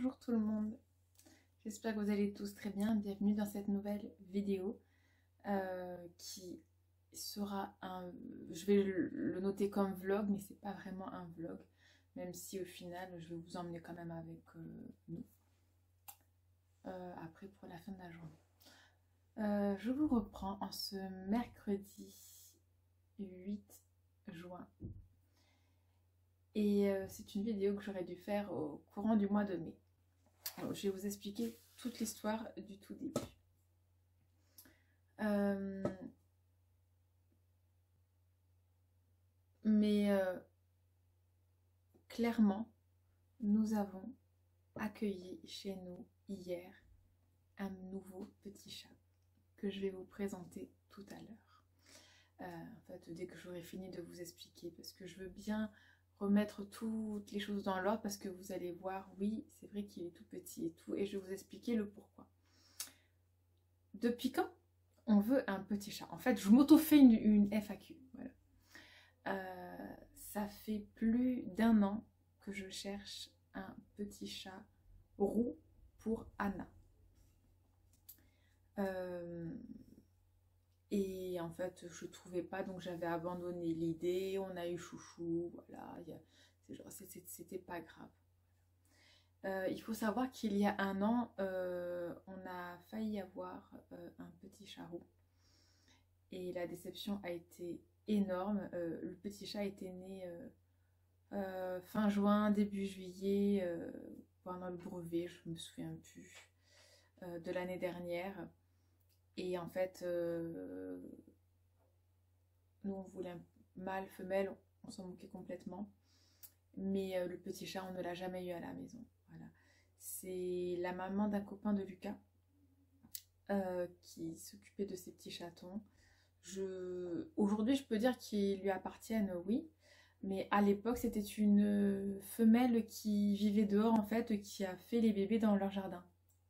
Bonjour tout le monde, j'espère que vous allez tous très bien. Bienvenue dans cette nouvelle vidéo qui sera un... Je vais le noter comme vlog, mais c'est pas vraiment un vlog, même si au final je vais vous emmener quand même avec nous après pour la fin de la journée. Je vous reprends en ce mercredi 8 juin. Et c'est une vidéo que j'aurais dû faire au courant du mois de mai. Alors, je vais vous expliquer toute l'histoire du tout début. Clairement, nous avons accueilli chez nous hier un nouveau petit chat que je vais vous présenter tout à l'heure. En fait, dès que j'aurai fini de vous expliquer, parce que je veux bien remettre toutes les choses dans l'ordre, parce que vous allez voir, oui, c'est vrai qu'il est tout petit et tout, et je vais vous expliquer le pourquoi. Depuis quand on veut un petit chat? En fait, je m'auto-fais une FAQ. Voilà. Ça fait plus d'1 an que je cherche un petit chat roux pour Anna. Et en fait, je trouvais pas, donc j'avais abandonné l'idée. On a eu Chouchou, voilà, c'était pas grave. Il faut savoir qu'il y a 1 an, on a failli avoir un petit chat roux. Et la déception a été énorme. Le petit chat était né fin juin, début juillet, pendant le brevet, je me souviens plus, de l'année dernière. Et en fait, nous on voulait un mâle, femelle, on s'en moquait complètement. Mais le petit chat, on ne l'a jamais eu à la maison. Voilà. C'est la maman d'un copain de Lucas qui s'occupait de ces petits chatons. Aujourd'hui, je peux dire qu'ils lui appartiennent, oui. Mais à l'époque, c'était une femelle qui vivait dehors, en fait, qui a fait les bébés dans leur jardin.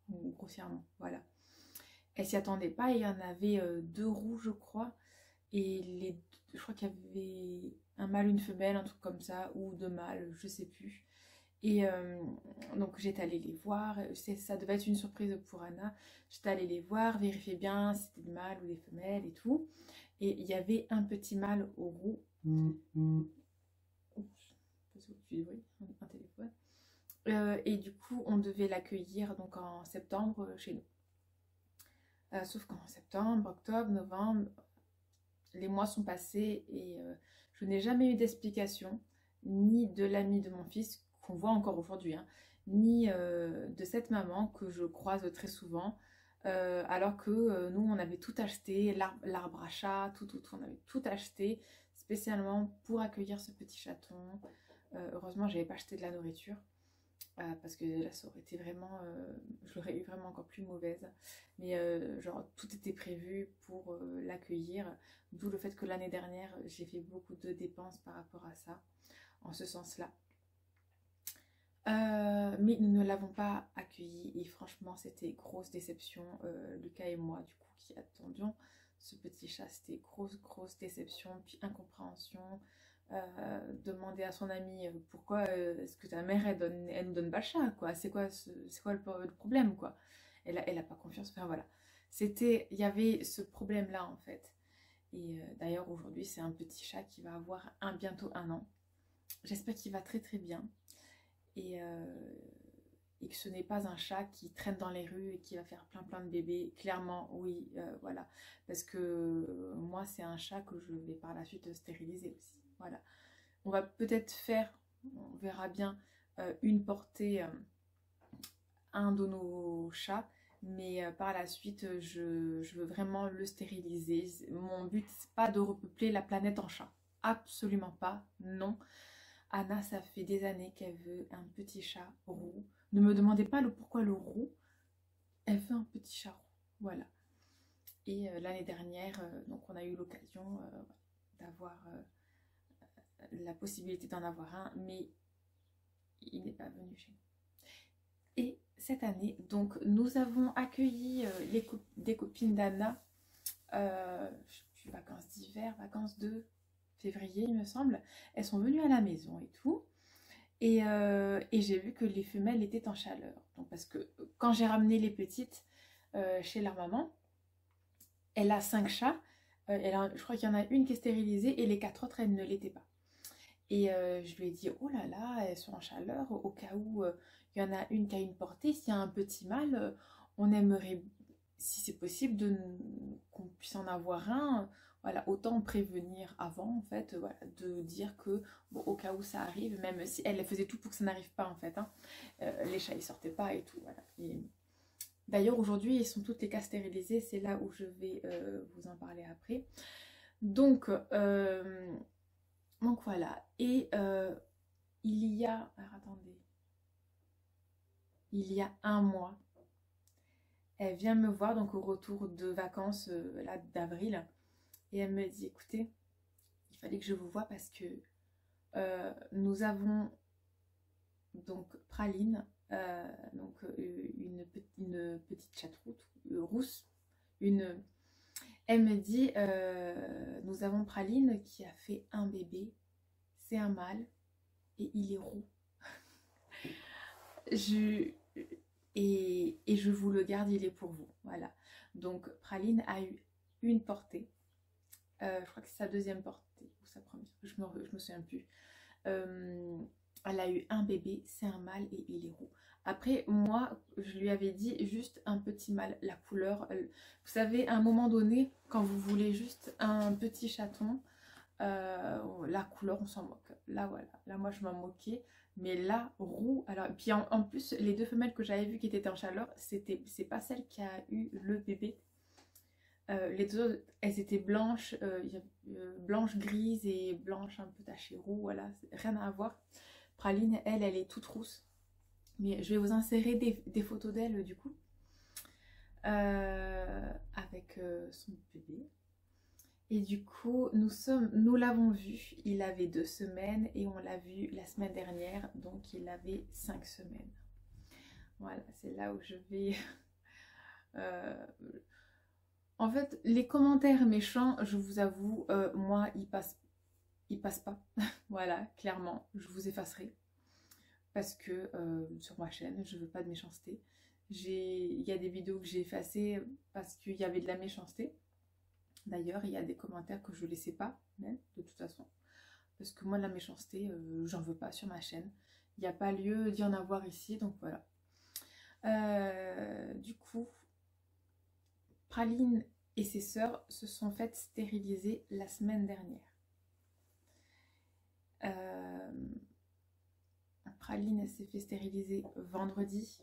Grossièrement, voilà. Elle s'y attendait pas, il y en avait 2 roux, je crois. Et je crois qu'il y avait un mâle, une femelle, un truc comme ça, ou 2 mâles, je sais plus. Et donc j'étais allée les voir, ça devait être une surprise pour Anna. J'étais allée les voir, vérifier bien si c'était des mâles ou des femelles et tout. Et il y avait un petit mâle au roux. Un téléphone. Et du coup, on devait l'accueillir donc en septembre chez nous. Sauf qu'en septembre, octobre, novembre, les mois sont passés et je n'ai jamais eu d'explication, ni de l'ami de mon fils, qu'on voit encore aujourd'hui, hein, ni de cette maman que je croise très souvent, alors que nous, on avait tout acheté, l'arbre à chat, tout, on avait tout acheté, spécialement pour accueillir ce petit chaton. Heureusement, j'avais pas acheté de la nourriture. Parce que là ça aurait été vraiment, je l'aurais eu vraiment encore plus mauvaise, mais genre tout était prévu pour l'accueillir, d'où le fait que l'année dernière j'ai fait beaucoup de dépenses par rapport à ça, en ce sens là, mais nous ne l'avons pas accueilli et franchement c'était grosse déception. Lucas et moi du coup qui attendions ce petit chat, c'était grosse déception, puis incompréhension. Demander à son ami pourquoi est-ce que ta mère elle nous donne pas le chat, quoi, c'est quoi le problème, quoi, elle a pas confiance, enfin voilà, il y avait ce problème là en fait. Et d'ailleurs aujourd'hui c'est un petit chat qui va avoir bientôt 1 an. J'espère qu'il va très très bien et que ce n'est pas un chat qui traîne dans les rues et qui va faire plein de bébés. Clairement oui, voilà, parce que moi c'est un chat que je vais par la suite stériliser aussi. Voilà, on va peut-être faire, on verra bien, une portée, un de nos chats, mais par la suite, je veux vraiment le stériliser. Mon but, c'est pas de repeupler la planète en chat. Absolument pas, non. Anna, ça fait des années qu'elle veut un petit chat roux. Ne me demandez pas le pourquoi le roux. Elle veut un petit chat roux, voilà. Et l'année dernière, donc on a eu l'occasion d'avoir la possibilité d'en avoir un, mais il n'est pas venu chez nous. Et cette année, donc nous avons accueilli des copines d'Anna, vacances d'hiver, vacances de février il me semble. Elles sont venues à la maison et tout, Et j'ai vu que les femelles étaient en chaleur. Donc, parce que quand j'ai ramené les petites chez leur maman, elle a 5 chats. Je crois qu'il y en a une qui est stérilisée et les 4 autres, elles ne l'étaient pas. Et je lui ai dit, oh là là, elles sont en chaleur, au cas où il y en a une qui a une portée, s'il y a un petit mâle, on aimerait, si c'est possible, qu'on puisse en avoir un. Voilà, autant prévenir avant, en fait, voilà, de dire que, bon, au cas où ça arrive, même si elle faisait tout pour que ça n'arrive pas, en fait, hein, les chats, ils sortaient pas et tout, voilà. D'ailleurs, aujourd'hui, ils sont toutes les cas stérilisés, c'est là où je vais vous en parler après. Donc voilà, et il y a, alors attendez, il y a un mois, elle vient me voir, donc au retour de vacances là d'avril, et elle me dit, écoutez, il fallait que je vous voie parce que nous avons donc Praline, donc une petite chatte rousse, elle me dit, nous avons Praline qui a fait un bébé, c'est un mâle et il est roux. Et je vous le garde, il est pour vous. Voilà. Donc Praline a eu une portée. Je crois que c'est sa deuxième portée ou sa première. Je me souviens plus. Elle a eu un bébé, c'est un mâle et il est roux. Après, moi, je lui avais dit juste un petit mâle. La couleur, vous savez, à un moment donné, quand vous voulez juste un petit chaton, la couleur, on s'en moque. Là, voilà. Là, moi, je m'en moquais. Mais là, roux. Alors, puis en plus, les deux femelles que j'avais vues qui étaient en chaleur, c'est pas celle qui a eu le bébé. Les deux autres, elles étaient blanches, blanche grise et blanche un peu tachée roux. Voilà, rien à voir. Praline, elle est toute rousse. Mais je vais vous insérer des photos d'elle du coup. Avec son bébé. Et du coup, nous l'avons vu, il avait 2 semaines et on l'a vu la semaine dernière, donc il avait 5 semaines. Voilà, c'est là où je vais... En fait, les commentaires méchants, je vous avoue, moi, ils passent pas. Voilà, clairement, je vous effacerai. Parce que sur ma chaîne, je veux pas de méchanceté. Il y a des vidéos que j'ai effacées parce qu'il y avait de la méchanceté. D'ailleurs, il y a des commentaires que je ne laissais pas, même, de toute façon. Parce que moi, la méchanceté, j'en veux pas sur ma chaîne. Il n'y a pas lieu d'y en avoir ici, donc voilà. Du coup, Praline et ses sœurs se sont faites stériliser la semaine dernière. Praline, elle s'est fait stériliser vendredi.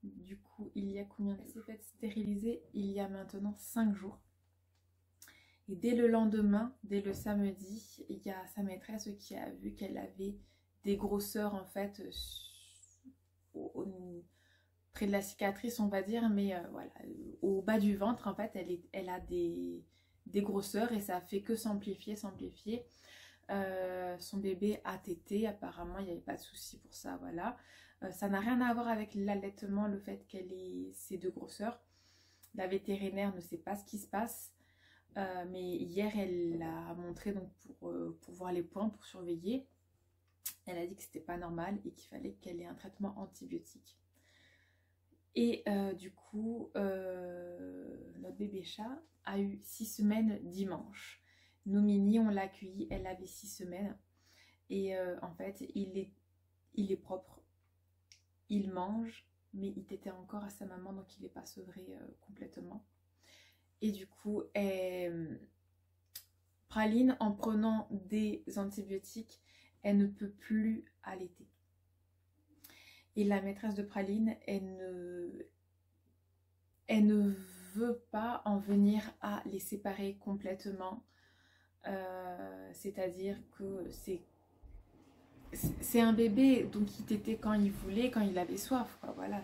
Du coup, il y a combien de s'est fait stériliser? Il y a maintenant 5 jours. Et dès le lendemain, dès le samedi, il y a sa maîtresse qui a vu qu'elle avait des grosseurs en fait près de la cicatrice, on va dire, mais voilà, au bas du ventre en fait, elle a des grosseurs et ça fait que s'amplifier. Son bébé a tété, apparemment il n'y avait pas de souci pour ça, voilà. Ça n'a rien à voir avec l'allaitement, le fait qu'elle ait ces 2 grosseurs. La vétérinaire ne sait pas ce qui se passe, mais hier elle l'a montré donc pour voir les points, pour surveiller. Elle a dit que c'était pas normal et qu'il fallait qu'elle ait un traitement antibiotique. Et du coup, notre bébé chat a eu 6 semaines dimanche. Nous, Mini, on l'a accueilli, elle avait 6 semaines. Et en fait, il est propre. Il mange, mais il tétait encore à sa maman, donc il n'est pas sevré complètement. Et du coup, Praline, en prenant des antibiotiques, elle ne peut plus allaiter. Et la maîtresse de Praline, elle ne veut pas en venir à les séparer complètement. C'est-à-dire que c'est un bébé, donc il tétait quand il voulait, quand il avait soif, quoi, voilà.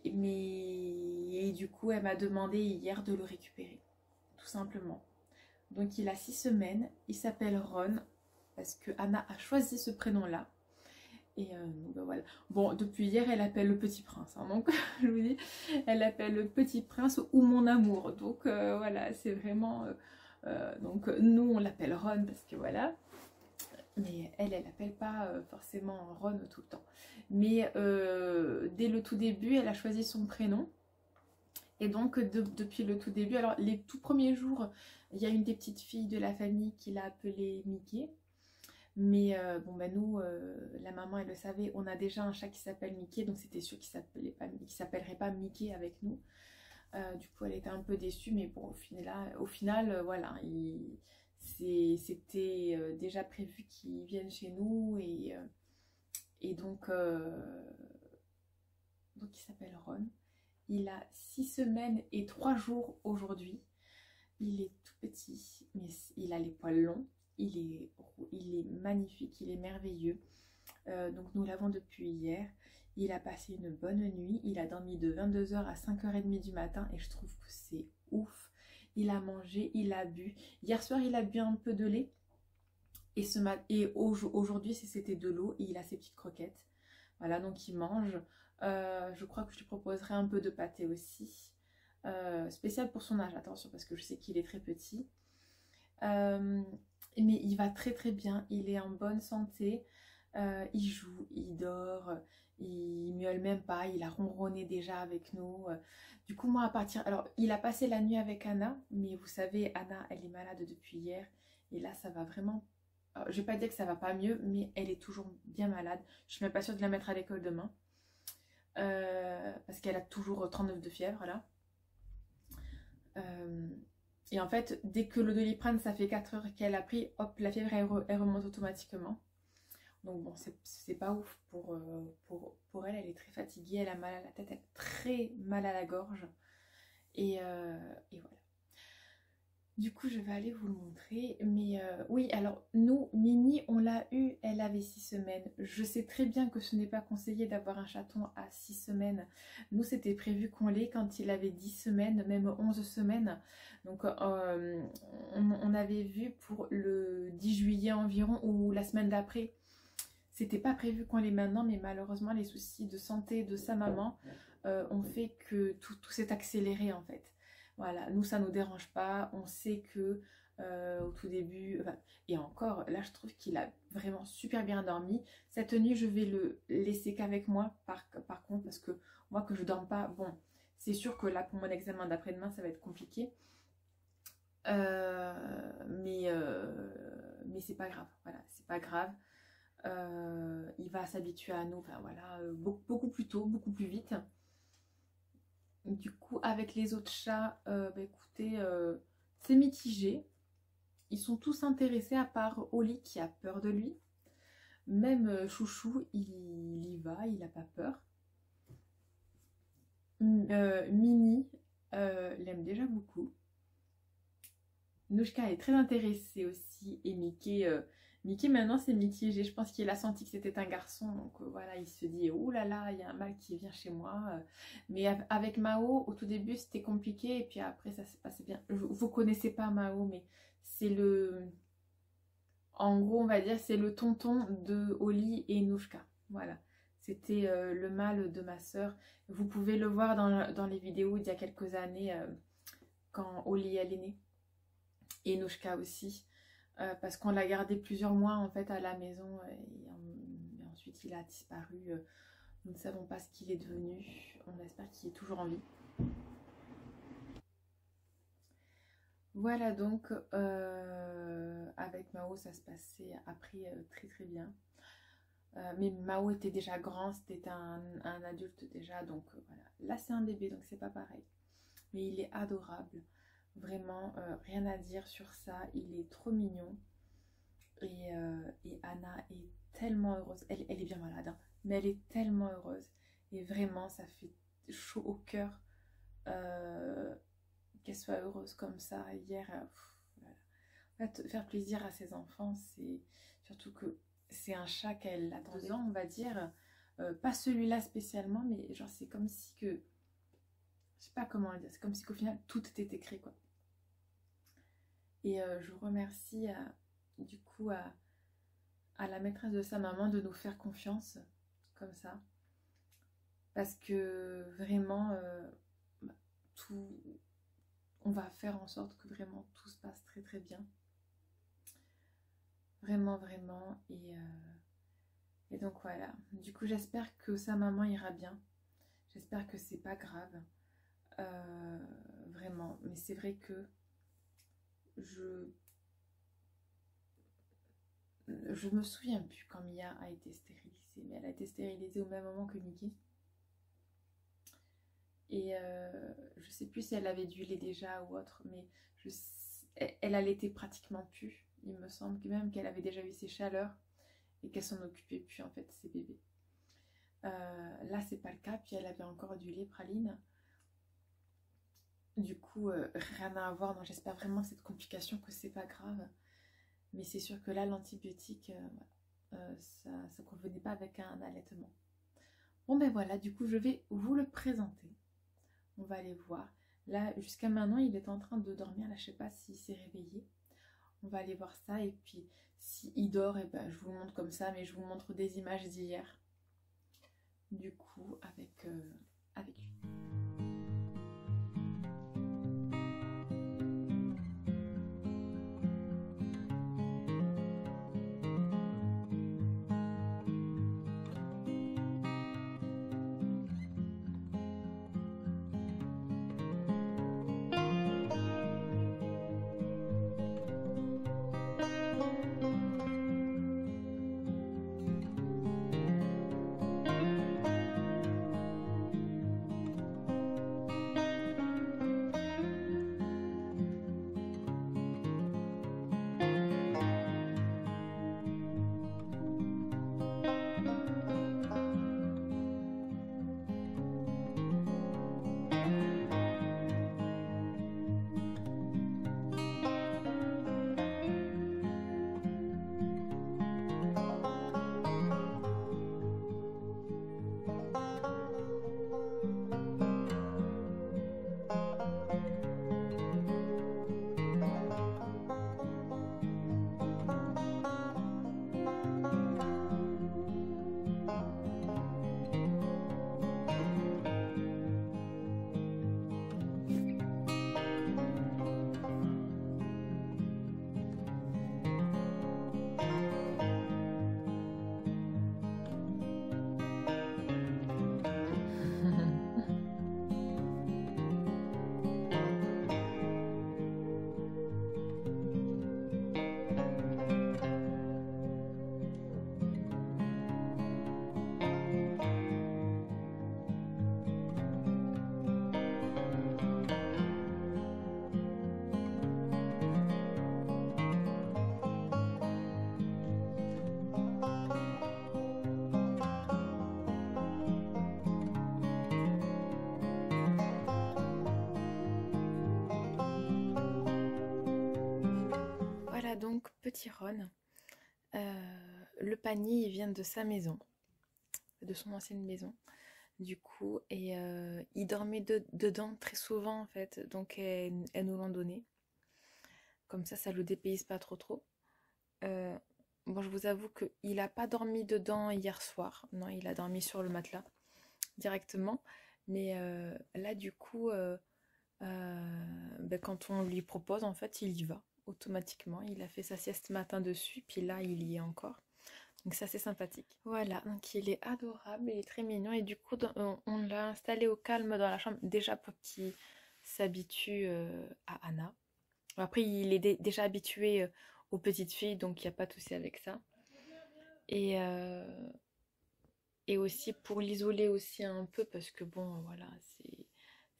Et du coup, elle m'a demandé hier de le récupérer, tout simplement. Donc il a 6 semaines, il s'appelle Ron, parce que Anna a choisi ce prénom-là. Et ben voilà. Bon, depuis hier, elle appelle le petit prince. Hein, donc, je vous dis, elle appelle le petit prince ou mon amour. Donc, voilà, c'est vraiment... donc, nous, on l'appelle Ron parce que voilà. Mais elle appelle pas forcément Ron tout le temps. Mais dès le tout début, elle a choisi son prénom. Et donc, depuis le tout début, alors les tout premiers jours, il y a une des petites filles de la famille qui l'a appelée Mickey. Mais bon, bah nous, la maman, elle le savait, on a déjà un chat qui s'appelle Mickey, donc c'était sûr qu'il s'appellerait pas Mickey avec nous. Du coup, elle était un peu déçue, mais bon, au final voilà, c'était déjà prévu qu'ils viennent chez nous, et donc il s'appelle Ron. Il a 6 semaines et 3 jours aujourd'hui. Il est tout petit, mais il a les poils longs. Il est magnifique, il est merveilleux. Donc nous l'avons depuis hier. Il a passé une bonne nuit. Il a dormi de 22h à 5h30 du matin et je trouve que c'est ouf. Il a mangé, il a bu. Hier soir, il a bu un peu de lait. Et aujourd'hui, c'était de l'eau et il a ses petites croquettes. Voilà, donc il mange. Je crois que je lui proposerai un peu de pâté aussi. Spécial pour son âge, attention, parce que je sais qu'il est très petit. Mais il va très très bien, il est en bonne santé. Il joue, il dort, il miaule même pas, il a ronronné déjà avec nous. Du coup, moi, alors, il a passé la nuit avec Anna, mais vous savez, Anna, elle est malade depuis hier. Et là, ça va vraiment... Alors, je vais pas dire que ça va pas mieux, mais elle est toujours bien malade. Je suis même pas sûre de la mettre à l'école demain. Parce qu'elle a toujours 39 de fièvre, là. Et en fait, dès que le Doliprane, ça fait 4 heures qu'elle a pris, hop, la fièvre, elle remonte automatiquement. Donc bon, c'est pas ouf pour elle. Elle est très fatiguée, elle a mal à la tête, elle a très mal à la gorge. Et voilà. Du coup, je vais aller vous le montrer. Mais oui, alors nous, Mini, on l'a eu, elle avait 6 semaines. Je sais très bien que ce n'est pas conseillé d'avoir un chaton à 6 semaines. Nous, c'était prévu qu'on l'ait quand il avait 10 semaines, même 11 semaines. Donc, on avait vu pour le 10 juillet environ ou la semaine d'après. C'était pas prévu qu'on l'ait maintenant, mais malheureusement, les soucis de santé de sa maman ont fait que tout s'est accéléré en fait. Voilà, nous ça nous dérange pas, on sait que au tout début, enfin, et encore, là je trouve qu'il a vraiment super bien dormi. Cette nuit je vais le laisser qu'avec moi par contre, parce que moi que je dorme pas, bon, c'est sûr que là pour mon examen d'après-demain ça va être compliqué. Mais c'est pas grave, voilà, c'est pas grave. Il va s'habituer à nous, enfin, voilà, beaucoup plus tôt, beaucoup plus vite. Du coup, avec les autres chats, bah, écoutez, c'est mitigé. Ils sont tous intéressés à part Oli qui a peur de lui. Même Chouchou, il y va, il n'a pas peur. Mini l'aime déjà beaucoup. Nouchka est très intéressée aussi. Et Mickey maintenant c'est mitigé. Je pense qu'il a senti que c'était un garçon. Donc voilà, il se dit oh là là, il y a un mâle qui vient chez moi. Mais avec Mao, au tout début c'était compliqué. Et puis après ça s'est passé bien. Vous connaissez pas Mao, mais c'est le... En gros, on va dire c'est le tonton de Oli et Nouchka. Voilà. C'était le mâle de ma soeur. Vous pouvez le voir dans les vidéos d'il y a quelques années quand Oli elle est née. Et Nouchka aussi, parce qu'on l'a gardé plusieurs mois en fait à la maison et ensuite il a disparu. Nous ne savons pas ce qu'il est devenu. On espère qu'il est toujours en vie. Voilà donc avec Mao ça se passait après très très bien. Mais Mao était déjà grand, c'était un adulte déjà, donc voilà. Là c'est un bébé donc c'est pas pareil. Mais il est adorable. Vraiment, rien à dire sur ça. Il est trop mignon. Et Anna est tellement heureuse. Elle est bien malade, hein, mais elle est tellement heureuse. Et vraiment, ça fait chaud au cœur qu'elle soit heureuse comme ça. Hier, voilà. En fait, faire plaisir à ses enfants, c'est surtout que c'est un chat qu'elle a 2 ans, on va dire. Pas celui-là spécialement, mais genre c'est comme si que... Je sais pas comment dire. C'est comme si qu'au final, tout était écrit, quoi. Et je remercie du coup à la maîtresse de sa maman de nous faire confiance comme ça. Parce que vraiment, on va faire en sorte que vraiment tout se passe très très bien. Vraiment, vraiment. Et donc voilà. Du coup, j'espère que sa maman ira bien. J'espère que c'est pas grave. Vraiment. Mais c'est vrai que je me souviens plus quand Mia a été stérilisée. Mais elle a été stérilisée au même moment que Mickey. Et je sais plus si elle avait du lait déjà ou autre. Mais elle allaitait pratiquement plus. Il me semble même qu'elle avait déjà eu ses chaleurs. Et qu'elle s'en occupait plus en fait, ses bébés. Là, c'est pas le cas. Puis elle avait encore du lait praline. Du coup, rien à voir. Non, j'espère vraiment cette complication que c'est pas grave. Mais c'est sûr que là, l'antibiotique, ça ne convenait pas avec un allaitement. Bon, ben voilà, du coup, je vais vous le présenter. On va aller voir. Là, jusqu'à maintenant, il est en train de dormir. Là, je sais pas s'il s'est réveillé. On va aller voir ça. Et puis, s'il dort, et ben, je vous montre comme ça. Mais je vous montre des images d'hier. Du coup, avec lui. Voilà donc petit Ron. Le panier il vient de sa maison, de son ancienne maison du coup, et il dormait dedans très souvent en fait, donc elle nous l'ont donné. Comme ça le dépayse pas trop. Bon, je vous avoue qu'il n'a pas dormi dedans hier soir. Non, il a dormi sur le matelas directement. Mais là, du coup, ben, quand on lui propose, en fait, il y va automatiquement. Il a fait sa sieste matin dessus, puis là, il y est encore. Donc ça, c'est sympathique. Voilà, donc il est adorable, il est très mignon. Et du coup, on l'a installé au calme dans la chambre, déjà pour qu'il s'habitue à Anna. Après, il est déjà habitué aux petites filles, donc il n'y a pas de souci avec ça. Et, et aussi pour l'isoler aussi un peu, parce que bon, voilà,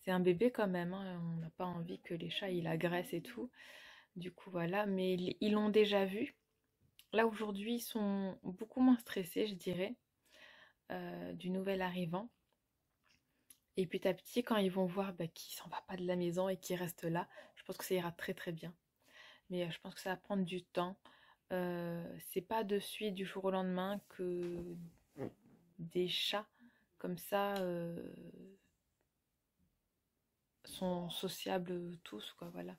c'est un bébé quand même, hein, on n'a pas envie que les chats, ils agressent et tout. Du coup, voilà, mais ils l'ont déjà vu. Là, aujourd'hui, ils sont beaucoup moins stressés, je dirais, du nouvel arrivant. Et petit à petit, quand ils vont voir bah, qu'il s'en va pas de la maison et qu'il reste là, je pense que ça ira très très bien. Mais je pense que ça va prendre du temps. C'est pas de suite du jour au lendemain que des chats comme ça sont sociables tous, quoi, voilà.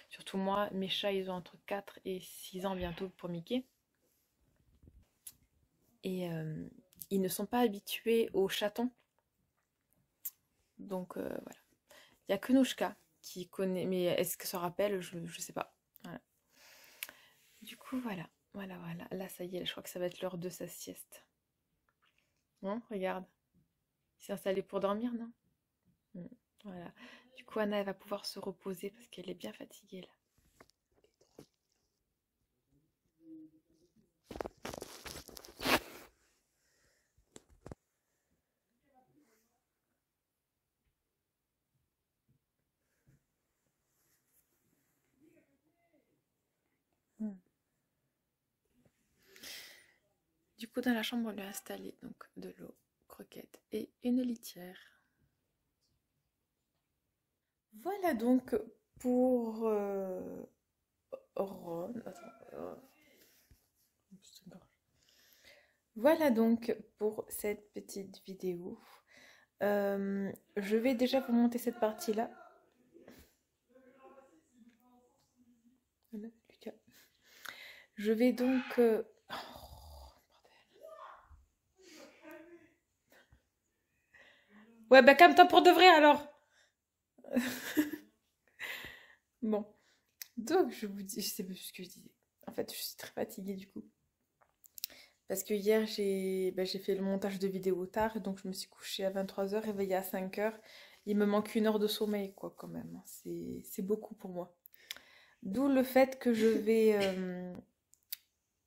Surtout moi, mes chats, ils ont entre 4 et 6 ans bientôt pour Mickey. Et ils ne sont pas habitués aux chatons. Donc voilà. Il n'y a que Nouchka qui connaît, mais est-ce que ça rappelle, je sais pas. Voilà. Du coup, voilà. Voilà, voilà. Là, ça y est, je crois que ça va être l'heure de sa sieste. Hein, regarde. Il s'est installé pour dormir, non? Mm. Voilà. Du coup, Anna, elle va pouvoir se reposer parce qu'elle est bien fatiguée là. Mm. Du coup, dans la chambre, on lui a installé donc de l'eau, croquettes et une litière. Voilà donc pour Ron. Attends, voilà donc pour cette petite vidéo. Je vais déjà vous monter cette partie-là. Voilà, Lucas. Je vais donc... Ouais, bah calme-toi pour de vrai alors. Bon, donc je vous dis, je sais plus ce que je disais. En fait, je suis très fatiguée du coup. Parce que hier, j'ai fait le montage de vidéo tard, donc je me suis couchée à 23h, réveillée à 5h. Il me manque 1 heure de sommeil, quoi, quand même. C'est beaucoup pour moi. D'où le fait que je vais...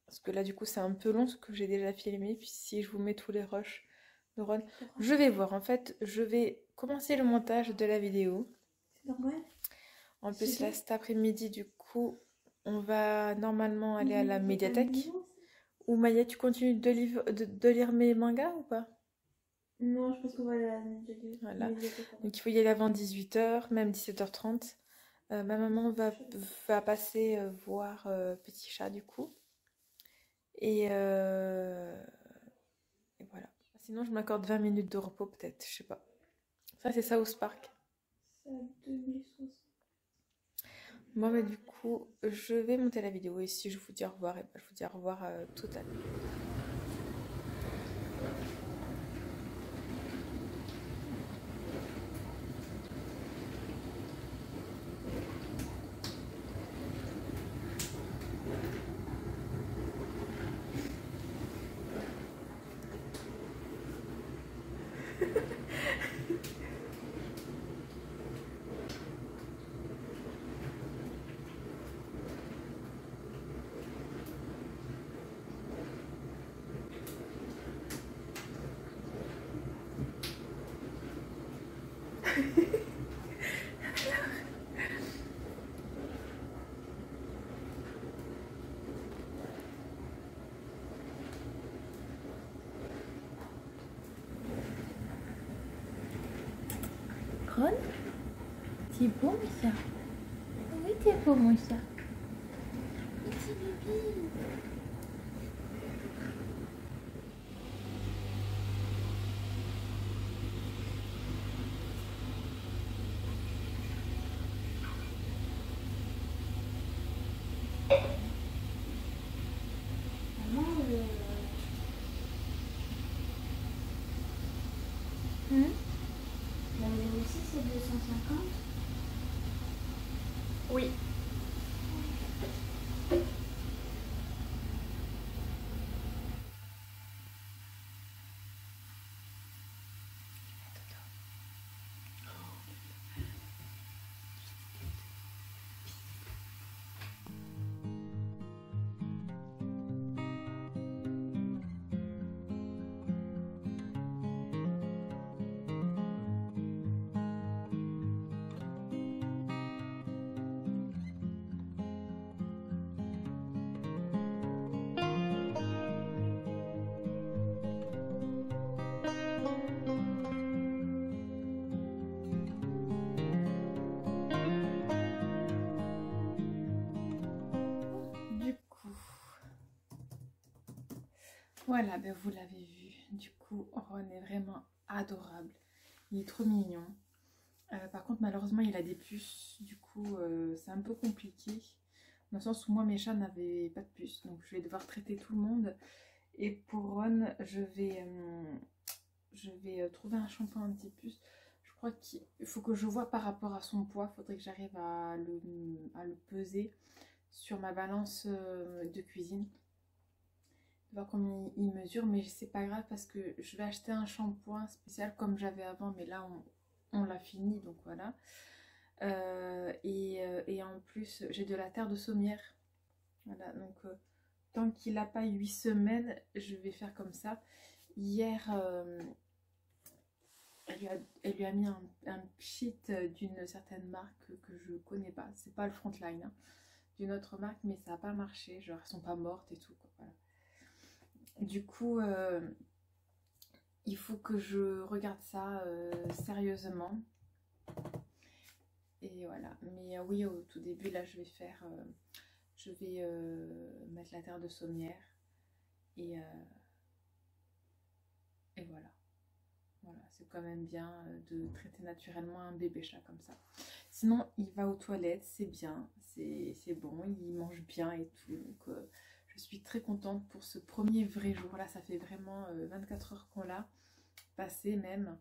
parce que là, du coup, c'est un peu long ce que j'ai déjà filmé. Puis si je vous mets tous les rushs de Ron, je vais voir. En fait, je vais commencer le montage de la vidéo. C'est normal. En plus, là, cet après-midi, du coup, on va normalement aller à la médiathèque. Ou Maya, tu continues de lire mes mangas ou pas? Non, je pense qu'on va aller à la médiathèque. Voilà. Donc il faut y aller avant 18h, même 17h30. Ma maman va passer voir Petit Chat du coup. Et voilà. Sinon, je m'accorde 20 minutes de repos peut-être, je sais pas. Ça, c'est South Park. C'est à 2060. Bon, bah, du coup, je vais monter la vidéo et si je vous dis au revoir, et ben, je vous dis au revoir tout à l'heure. Ron, t'es beau, mon chat. Oui, t'es beau, mon chat. Petit bébé. Maman, la numéro 6, c'est 250. Oui. Du coup, voilà, ben vous l'avez vu. Du coup, Ron est vraiment adorable. Il est trop mignon. Par contre, malheureusement, il a des puces. Du coup, c'est un peu compliqué. Dans le sens où moi, mes chats n'avaient pas de puces. Donc, je vais devoir traiter tout le monde. Et pour Ron, je vais trouver un shampoing anti-puce. Je crois qu'il faut que je vois par rapport à son poids. Il faudrait que j'arrive à le peser sur ma balance de cuisine. de voir combien il mesure, mais c'est pas grave parce que je vais acheter un shampoing spécial comme j'avais avant, mais là on l'a fini, donc voilà. Et en plus j'ai de la terre de saumière, voilà, donc tant qu'il n'a pas 8 semaines, je vais faire comme ça. Hier, elle lui a mis un pchit d'une certaine marque que je connais pas, c'est pas le Frontline, hein, d'une autre marque, mais ça n'a pas marché, genre elles sont pas mortes et tout, quoi, voilà. Du coup, il faut que je regarde ça sérieusement. Et voilà, mais oui, au tout début, là, je vais mettre la terre de saumière et voilà. Voilà, c'est quand même bien de traiter naturellement un bébé chat comme ça. Sinon, il va aux toilettes, c'est bien, c'est bon, il mange bien et tout. Donc, je suis très contente pour ce premier vrai jour. Là, ça fait vraiment 24 heures qu'on l'a passé même.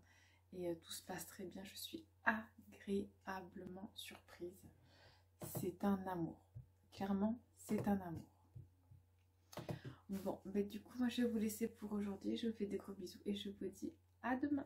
Et tout se passe très bien. Je suis agréablement surprise. C'est un amour. Clairement, c'est un amour. Bon, bah, du coup, moi, je vais vous laisser pour aujourd'hui. Je vous fais des gros bisous et je vous dis à demain.